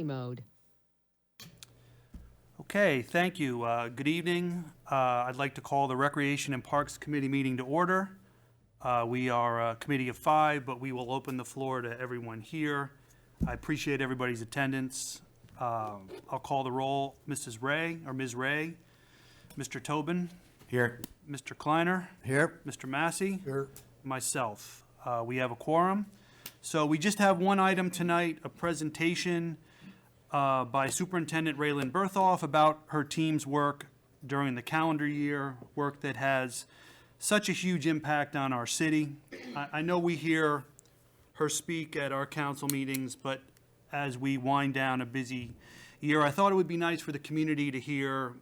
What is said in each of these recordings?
mode. Okay, thank you. Good evening. I'd like to call the Recreation and Parks Committee meeting to order. We are a committee of 5, but we will open the floor to everyone here. I appreciate everybody's attendance. I'll call the roll. Mrs. Ray, or Ms. Ray, Mr. Tobin. Here. Mr. Kleiner. Here. Mr. Massey. Here. Myself. We have a quorum. So we just have one item tonight, a presentation by Superintendent Raylan Berthoff about her team's work during the calendar year, work that has such a huge impact on our city. I know we hear her speak at our council meetings, but as we wind down a busy year, I thought it would be nice for the community to hear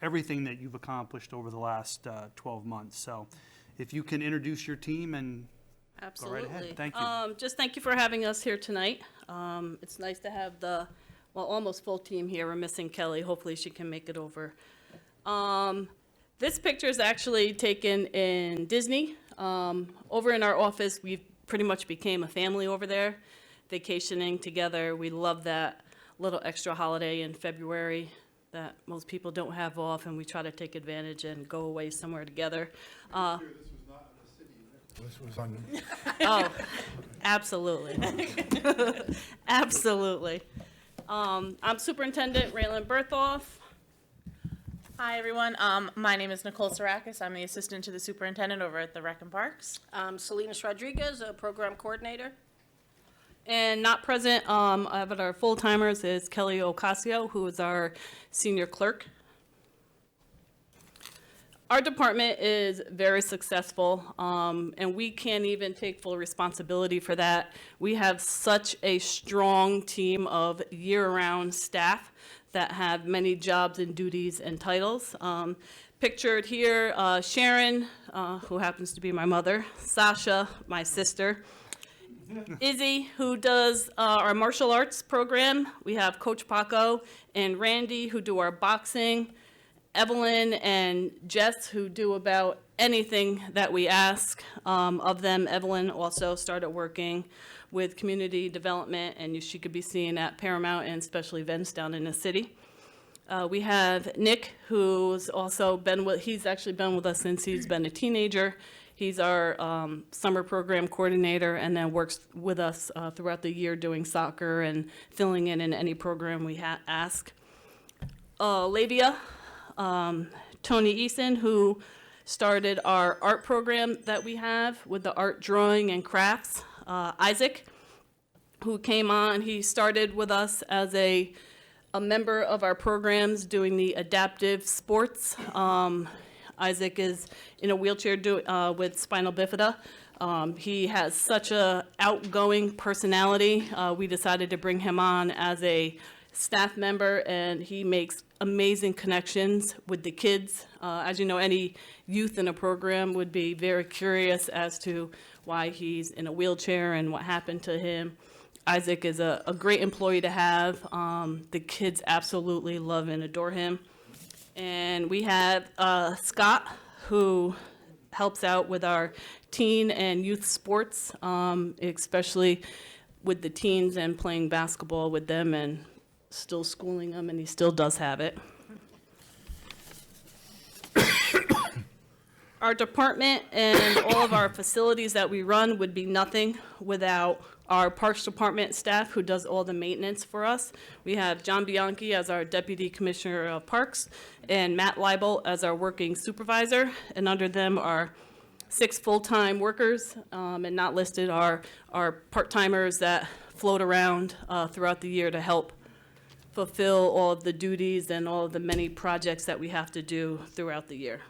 everything that you've accomplished over the last 12 months. So if you can introduce your team and Absolutely. go right ahead. Thank you. Just thank you for having us here tonight. It's nice to have the, well, almost full team here. We're missing Kelly. Hopefully she can make it over. This picture is actually taken in Disney. Over in our office, we pretty much became a family over there, vacationing together. We love that little extra holiday in February that most people don't have off, and we try to take advantage and go away somewhere together. This was on. Oh, absolutely. Absolutely. I'm Superintendent Raylan Berthoff. Hi, everyone. My name is Nicole Sarakis. I'm the assistant to the superintendent over at the Rec and Parks. Salinas Rodriguez, a program coordinator. And not present of our full-timers is Kelly Ocasio, who is our senior clerk. Our department is very successful, and we can't even take full responsibility for that. We have such a strong team of year-round staff that have many jobs and duties and titles. Pictured here, Sharon, who happens to be my mother, Sasha, my sister, Izzy, who does our martial arts program. We have Coach Paco and Randy, who do our boxing. Evelyn and Jess, who do about anything that we ask of them. Evelyn also started working with community development, and she could be seen at Paramount and special events down in the city. We have Nick, who's also he's actually been with us since he's been a teenager. He's our summer program coordinator, and then works with us throughout the year doing soccer and filling in any program we ask. Lavia, Tony Eason, who started our art program that we have with the art, drawing, and crafts. Isaac, who came on, he started with us as a member of our programs doing the adaptive sports. Isaac is in a wheelchair with spinal bifida. He has such a outgoing personality. We decided to bring him on as a staff member, and he makes amazing connections with the kids. As you know, any youth in a program would be very curious as to why he's in a wheelchair and what happened to him. Isaac is a great employee to have. The kids absolutely love and adore him. And we have Scott, who helps out with our teen and youth sports, especially with the teens and playing basketball with them and still schooling them, and he still does have it. Our department and all of our facilities that we run would be nothing without our Parks Department staff, who does all the maintenance for us. We have John Bianchi as our Deputy Commissioner of Parks and Matt Leibel as our working supervisor, and under them are 6 full-time workers, and not listed are part-timers that float around throughout the year to help fulfill all of the duties and all of the many projects that we have to do throughout the year.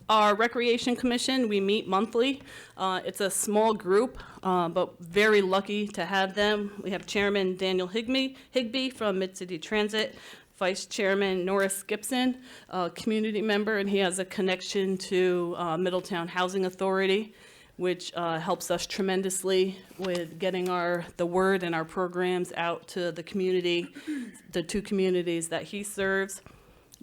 Our Recreation Commission, we meet monthly. It's a small group, but very lucky to have them. We have Chairman Daniel Higbee from Mid-City Transit, Vice Chairman Norris Gibson, a community member, and he has a connection to Middletown Housing Authority, which helps us tremendously with getting the word and our programs out to the community, the 2 communities that he serves.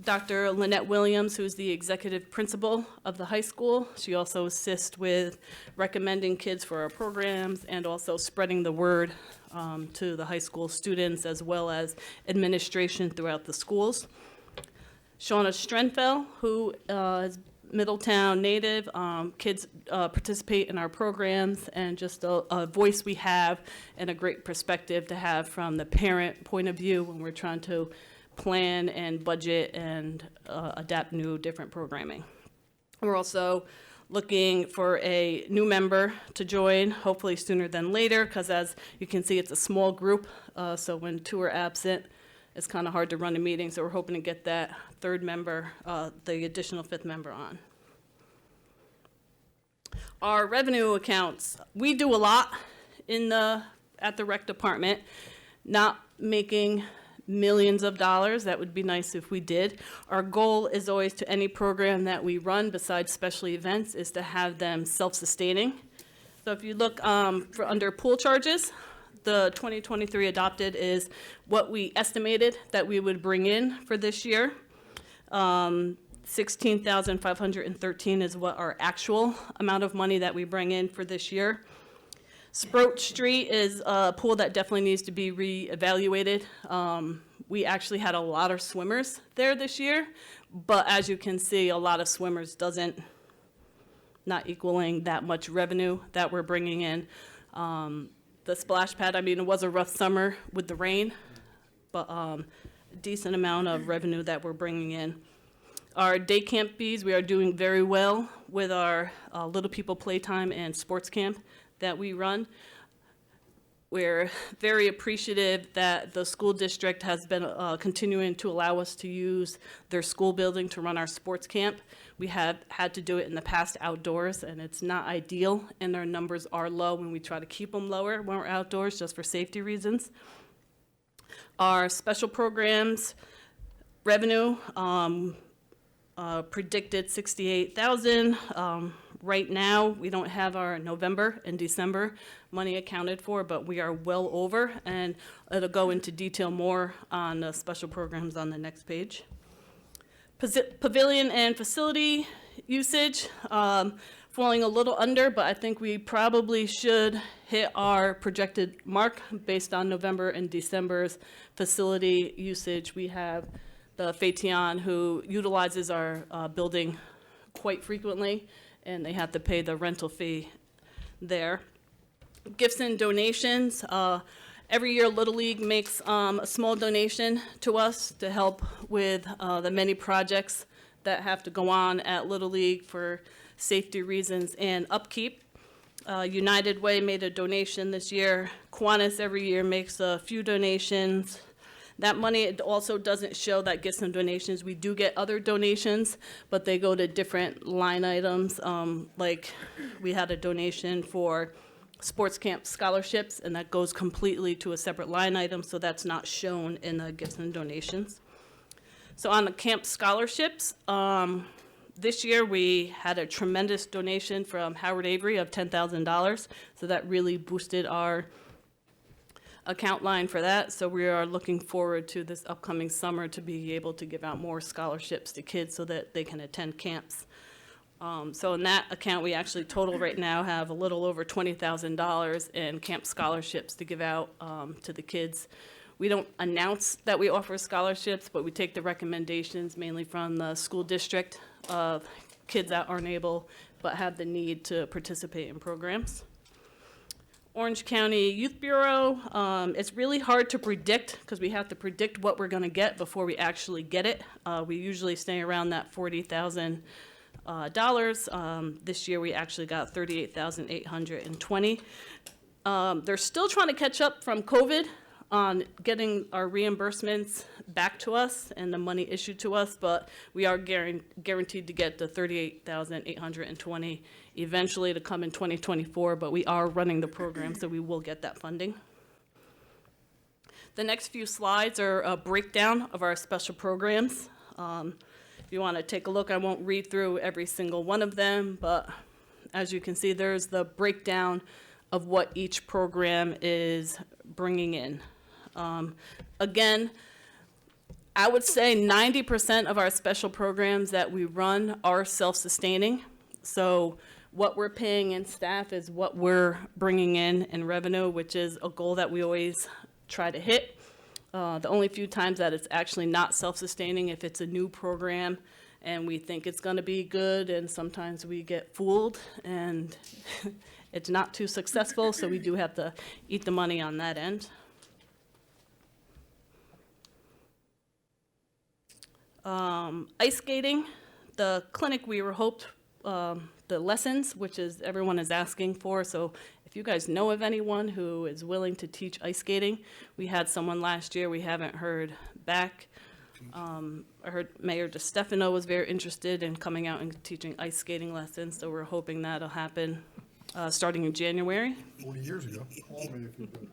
Dr. Lynette Williams, who's the executive principal of the high school. She also assists with recommending kids for our programs and also spreading the word to the high school students as well as administration throughout the schools. Shauna Strenfeld, who is Middletown native. Kids participate in our programs, and just a voice we have and a great perspective to have from the parent point of view when we're trying to plan and budget and adapt new different programming. We're also looking for a new member to join, hopefully sooner than later, because as you can see, it's a small group, so when two are absent, it's kind of hard to run a meeting, so we're hoping to get that third member, the additional fifth member on. Our revenue accounts, we do a lot at the rec department, not making millions of dollars. That would be nice if we did. Our goal is always to any program that we run besides special events is to have them self-sustaining. So if you look for under pool charges, the 2023 adopted is what we estimated that we would bring in for this year. 16,513 is what our actual amount of money that we bring in for this year. Sproat Street is a pool that definitely needs to be reevaluated. We actually had a lot of swimmers there this year, but as you can see, a lot of swimmers not equaling that much revenue that we're bringing in. The splash pad, I mean, it was a rough summer with the rain, but a decent amount of revenue that we're bringing in. Our day camp fees, we are doing very well with our Little People Playtime and Sports Camp that we run. We're very appreciative that the school district has been continuing to allow us to use their school building to run our sports camp. We have had to do it in the past outdoors, and it's not ideal, and our numbers are low when we try to keep them lower when we're outdoors, just for safety reasons. Our special programs revenue, predicted 68,000. Right now, we don't have our November and December money accounted for, but we are well over, and it'll go into detail more on the special programs on the next page. Pavilion and facility usage, falling a little under, but I think we probably should hit our projected mark based on November and December's facility usage. We have the Phaeton who utilizes our building quite frequently, and they have to pay the rental fee there. Gifts and donations. Every year, Little League makes a small donation to us to help with the many projects that have to go on at Little League for safety reasons and upkeep. United Way made a donation this year. Kiwanis every year makes a few donations. That money, it also doesn't show that gifts and donations. We do get other donations, but they go to different line items. Like we had a donation for sports camp scholarships, and that goes completely to a separate line item, so that's not shown in the gifts and donations. So on the camp scholarships, this year we had a tremendous donation from Howard Avery of $10,000, so that really boosted our account line for that. So we are looking forward to this upcoming summer to be able to give out more scholarships to kids so that they can attend camps. So in that account, we actually total right now have a little over $20,000 in camp scholarships to give out to the kids. We don't announce that we offer scholarships, but we take the recommendations mainly from the school district of kids that aren't able but have the need to participate in programs. Orange County Youth Bureau, it's really hard to predict because we have to predict what we're going to get before we actually get it. We usually stay around that $40,000. This year we actually got $38,820. They're still trying to catch up from COVID on getting our reimbursements back to us and the money issued to us, but we are guaranteed to get the $38,820 eventually to come in 2024, but we are running the program, so we will get that funding. The next few slides are a breakdown of our special programs. If you want to take a look, I won't read through every single one of them, but as you can see, there's the breakdown of what each program is bringing in. Again, I would say 90% of our special programs that we run are self-sustaining. So what we're paying in staff is what we're bringing in revenue, which is a goal that we always try to hit. The only few times that it's actually not self-sustaining, if it's a new program and we think it's going to be good, and sometimes we get fooled and it's not too successful, so we do have to eat the money on that end. Ice skating, the clinic we were hoped, the lessons, which is everyone is asking for, so if you guys know of anyone who is willing to teach ice skating, we had someone last year, we haven't heard back. I heard Mayor DeStefano was very interested in coming out and teaching ice skating lessons, so we're hoping that'll happen starting in January. 40 years ago. Call me if you do.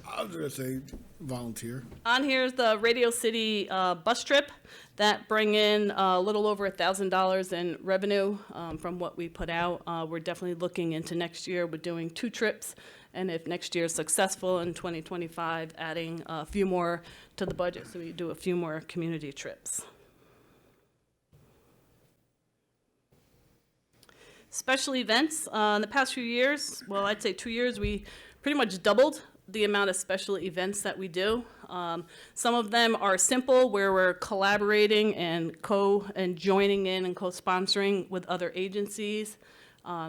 I was gonna say volunteer. On here is the Radio City bus trip that bring in a little over $1,000 in revenue from what we put out. We're definitely looking into next year. We're doing 2 trips, and if next year is successful in 2025, adding a few more to the budget, so we do a few more community trips. Special events, in the past few years, well, I'd say 2 years, we pretty much doubled the amount of special events that we do. Some of them are simple, where we're collaborating and joining in and co-sponsoring with other agencies.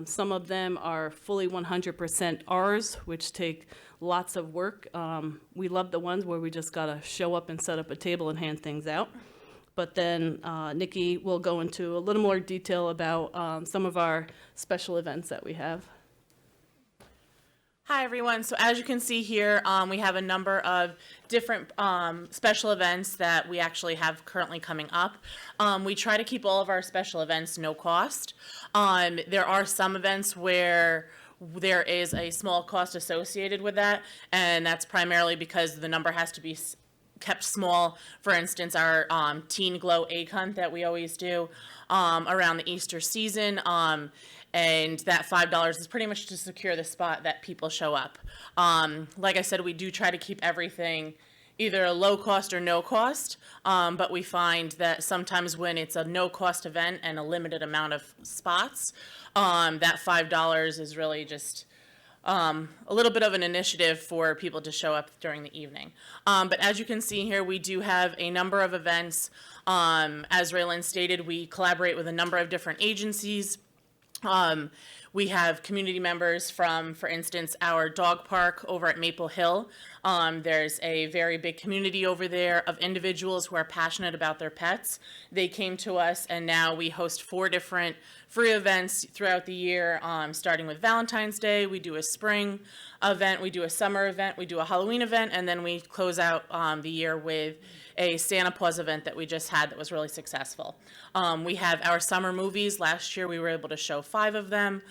Some of them are fully 100% ours, which take lots of work. We love the ones where we just gotta show up and set up a table and hand things out. But then Nikki will go into a little more detail about some of our special events that we have. Hi, everyone. So as you can see here, we have a number of different special events that we actually have currently coming up. We try to keep all of our special events no cost. There are some events where there is a small cost associated with that, and that's primarily because the number has to be kept small. For instance, our Teen Glow Egg Hunt that we always do around the Easter season. And that $5 is pretty much to secure the spot that people show up. Like I said, we do try to keep everything either a low cost or no cost, but we find that sometimes when it's a no cost event and a limited amount of spots, that $5 is really just a little bit of an initiative for people to show up during the evening. But as you can see here, we do have a number of events. As Raylan stated, we collaborate with a number of different agencies. We have community members from, for instance, our dog park over at Maple Hill. There's a very big community over there of individuals who are passionate about their pets. They came to us, and now we host 4 different free events throughout the year, starting with Valentine's Day. We do a spring event, we do a summer event, we do a Halloween event, and then we close out the year with a Santa Paws event that we just had that was really successful. We have our summer movies. Last year we were able to show 5 of them.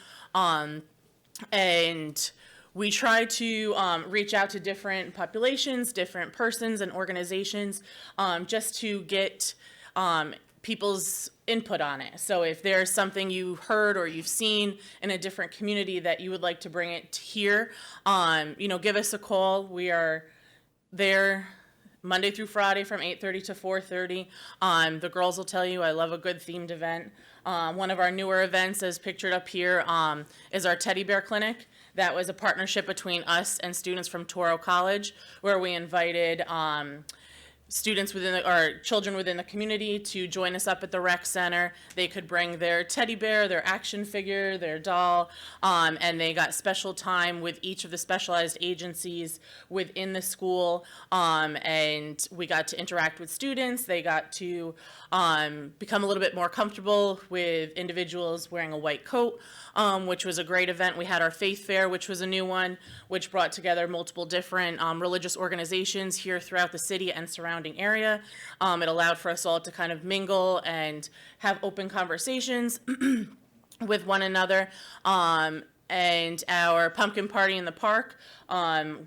And we try to reach out to different populations, different persons and organizations, just to get people's input on it. So if there's something you heard or you've seen in a different community that you would like to bring it here, give us a call. We are there Monday through Friday from 8:30 to 4:30. The girls will tell you I love a good themed event. One of our newer events, as pictured up here, is our Teddy Bear Clinic. That was a partnership between us and students from Toro College, where we invited students or children within the community to join us up at the rec center. They could bring their teddy bear, their action figure, their doll, and they got special time with each of the specialized agencies within the school, and we got to interact with students. They got to become a little bit more comfortable with individuals wearing a white coat, which was a great event. We had our Faith Fair, which was a new one, which brought together multiple different religious organizations here throughout the city and surrounding area. It allowed for us all to kind of mingle and have open conversations with one another. And our pumpkin party in the park,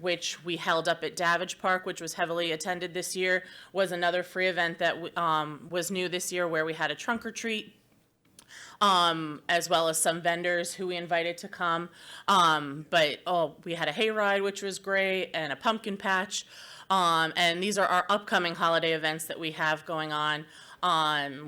which we held up at Davidge Park, which was heavily attended this year, was another free event that was new this year, where we had a trunk or treat, as well as some vendors who we invited to come. We had a hayride, which was great, and a pumpkin patch. And these are our upcoming holiday events that we have going on.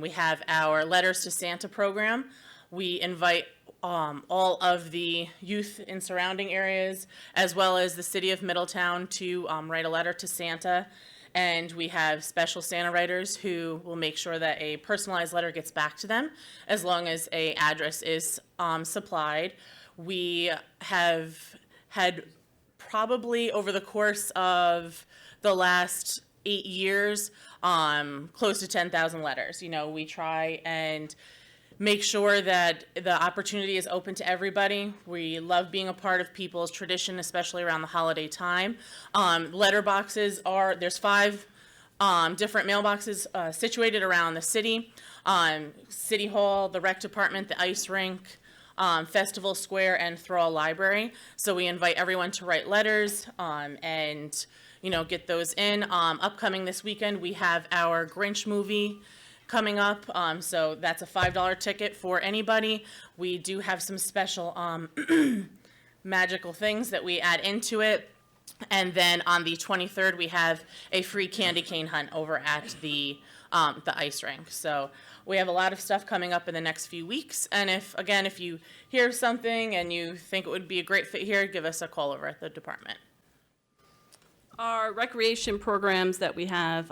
We have our Letters to Santa program. We invite all of the youth in surrounding areas, as well as the city of Middletown, to write a letter to Santa. And we have special Santa writers who will make sure that a personalized letter gets back to them, as long as a address is supplied. We have had probably over the course of the last 8 years, close to 10,000 letters. You know, we try and make sure that the opportunity is open to everybody. We love being a part of people's tradition, especially around the holiday time. Letter boxes there's 5 different mailboxes situated around the city. City Hall, the rec department, the ice rink, Festival Square, and Thrall Library. So we invite everyone to write letters and, you know, get those in. Upcoming this weekend, we have our Grinch movie coming up, so that's a $5 ticket for anybody. We do have some special magical things that we add into it. And then on the 23rd, we have a free candy cane hunt over at the ice rink. So we have a lot of stuff coming up in the next few weeks. And if you hear something and you think it would be a great fit here, give us a call over at the department. Our recreation programs that we have,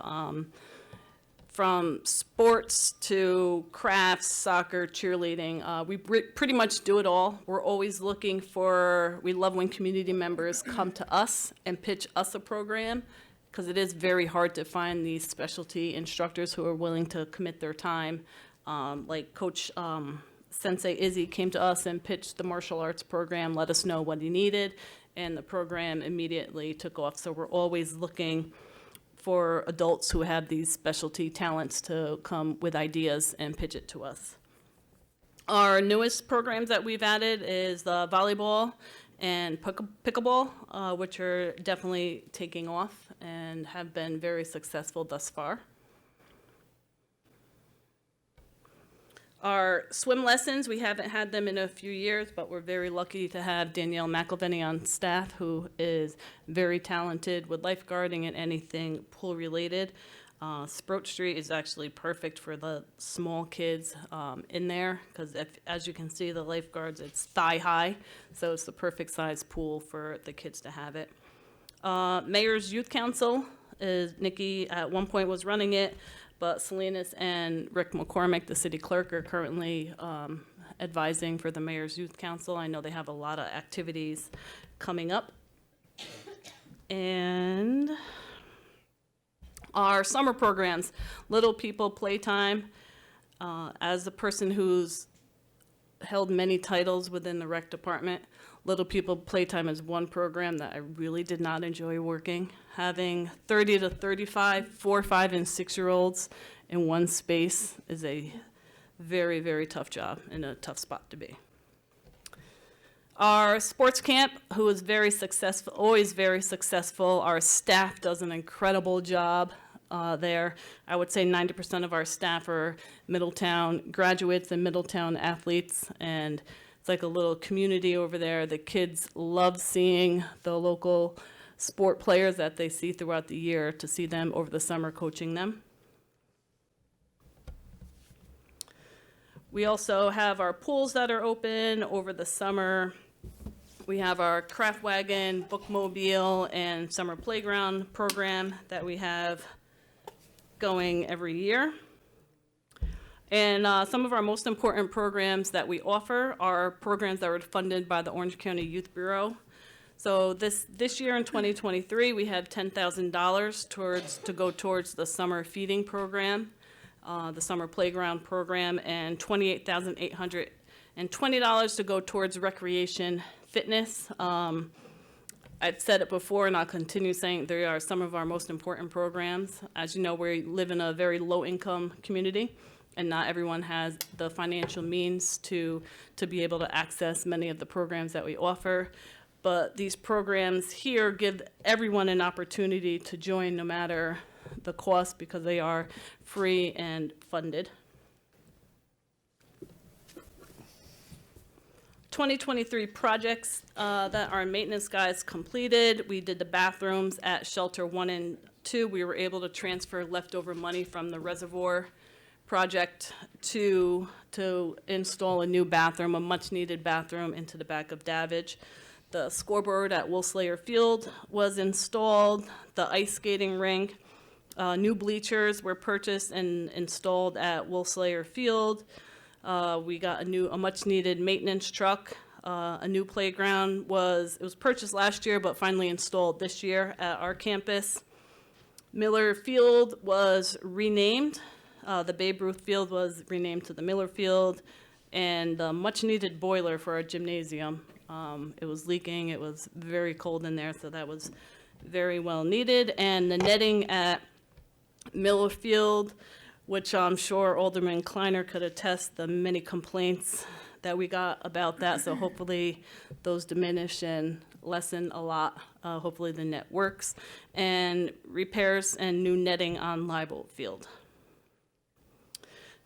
from sports to crafts, soccer, cheerleading, we pretty much do it all. We're always looking we love when community members come to us and pitch us a program, because it is very hard to find these specialty instructors who are willing to commit their time. Like Coach Sensei Izzy came to us and pitched the martial arts program, let us know what he needed, and the program immediately took off. So we're always looking for adults who have these specialty talents to come with ideas and pitch it to us. Our newest programs that we've added is the volleyball and pickleball, which are definitely taking off and have been very successful thus far. Our swim lessons, we haven't had them in a few years, but we're very lucky to have Danielle McElveny on staff, who is very talented with lifeguarding and anything pool related. Sprout Street is actually perfect for the small kids in there, because as you can see, the lifeguards, it's thigh high, so it's the perfect size pool for the kids to have it. Mayor's Youth Council Nikki at one point was running it, but Salinas and Rick McCormick, the city clerk, are currently advising for the Mayor's Youth Council. I know they have a lot of activities coming up. And our summer programs, Little People Playtime. As a person who's held many titles within the rec department, Little People Playtime is one program that I really did not enjoy working. Having 30 to 35, 4, 5, and 6-year-olds in one space is a very, very tough job and a tough spot to be. Our sports camp, who is very successful, always very successful. Our staff does an incredible job there. I would say 90% of our staff are Middletown graduates and Middletown athletes, and it's like a little community over there. The kids love seeing the local sport players that they see throughout the year, to see them over the summer coaching them. We also have our pools that are open over the summer. We have our craft wagon, bookmobile, and summer playground program that we have going every year. And some of our most important programs that we offer are programs that were funded by the Orange County Youth Bureau. So this year in 2023, we have $10,000 to go towards the summer feeding program, the summer playground program, and $28,820 to go towards recreation fitness. I've said it before, and I'll continue saying they are some of our most important programs. As you know, we live in a very low-income community, and not everyone has the financial means to be able to access many of the programs that we offer. But these programs here give everyone an opportunity to join, no matter the cost, because they are free and funded. 2023 projects that our maintenance guys completed. We did the bathrooms at Shelter 1 and 2. We were able to transfer leftover money from the reservoir project to install a new bathroom, a much-needed bathroom into the back of Davidge. The scoreboard at Wolfslayer Field was installed. The ice skating rink. New bleachers were purchased and installed at Wolfslayer Field. We got a much-needed maintenance truck. A new playground was purchased last year, but finally installed this year at our campus. Miller Field was renamed. The Babe Ruth Field was renamed to the Miller Field, and the much-needed boiler for our gymnasium. It was leaking. It was very cold in there, so that was very well needed. And the netting at Miller Field, which I'm sure Alderman Kleiner could attest the many complaints that we got about that. So hopefully those diminish and lessen a lot. Hopefully the net works. And repairs and new netting on Leibold Field.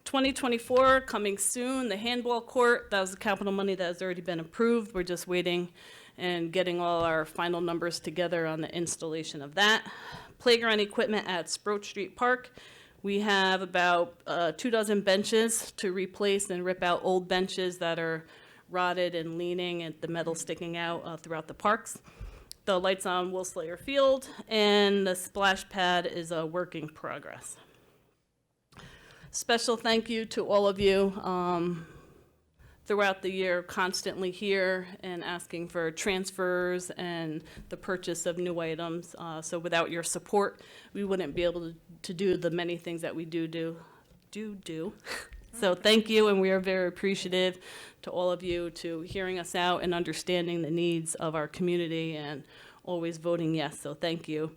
2024 coming soon, the handball court. That was the capital money that has already been approved. We're just waiting and getting all our final numbers together on the installation of that. Playground equipment at Sproat Street Park. We have about 24 benches to replace and rip out old benches that are rotted and leaning and the metal sticking out throughout the parks. The lights on Wolfslayer Field, and the splash pad is a work in progress. Special thank you to all of you throughout the year, constantly here and asking for transfers and the purchase of new items. So without your support, we wouldn't be able to do the many things that we do. So thank you, and we are very appreciative to all of you to hearing us out and understanding the needs of our community and always voting yes, so thank you.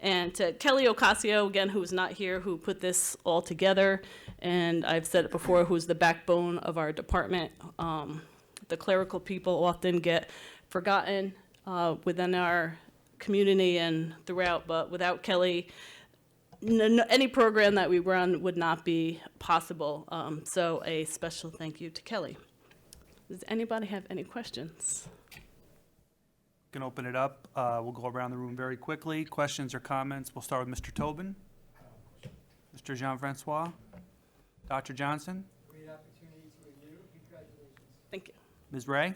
And to Kelly Ocasio, again, who's not here, who put this all together, and I've said it before, who's the backbone of our department. The clerical people often get forgotten within our community and throughout, but without Kelly, any program that we run would not be possible. So a special thank you to Kelly. Does anybody have any questions? Can open it up. We'll go around the room very quickly. Questions or comments? We'll start with Mr. Tobin. Mr. Jean-Francois. Dr. Johnson. Great opportunity to review. Congratulations. Thank you. Ms. Ray.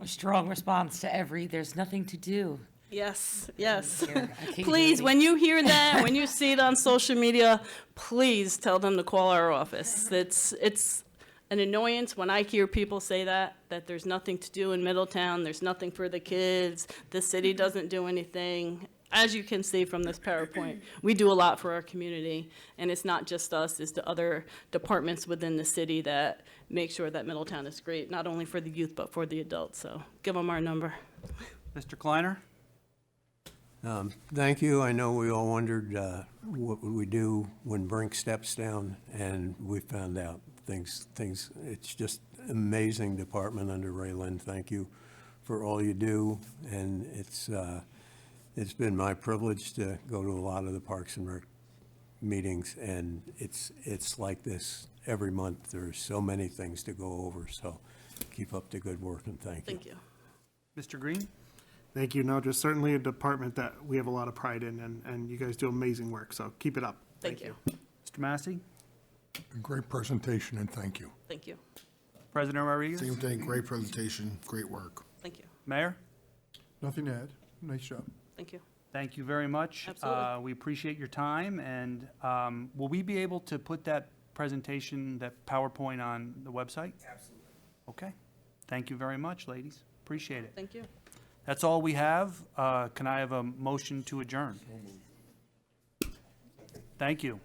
A strong response to every, there's nothing to do. Yes, yes. Here, Please, when you hear that, when you see it on social media, please tell them to call our office. It's an annoyance when I hear people say that there's nothing to do in Middletown, there's nothing for the kids, the city doesn't do anything. As you can see from this PowerPoint, we do a lot for our community, and it's not just us, it's the other departments within the city that make sure that Middletown is great, not only for the youth, but for the adults. So give them our number. Mr. Kleiner. Thank you. I know we all wondered what would we do when Brink steps down, and we found out things. It's just amazing department under Ray Lynn. Thank you for all you do, and it's been my privilege to go to a lot of the Parks and Rec meetings, and it's like this every month. There's so many things to go over, so keep up the good work, and thank you. Thank you. Mr. Green. Thank you. No, just certainly a department that we have a lot of pride in, and you guys do amazing work, so keep it up. Thank you. Mr. Massey. Great presentation, and thank you. Thank you. President Rodriguez. Same thing, great presentation, great work. Thank you. Mayor. Nothing to add. Nice job. Thank you. Thank you very much. Absolutely. We appreciate your time, and will we be able to put that presentation, that PowerPoint on the website? Absolutely. Okay. Thank you very much, ladies. Appreciate it. Thank you. That's all we have. Can I have a motion to adjourn? Thank you.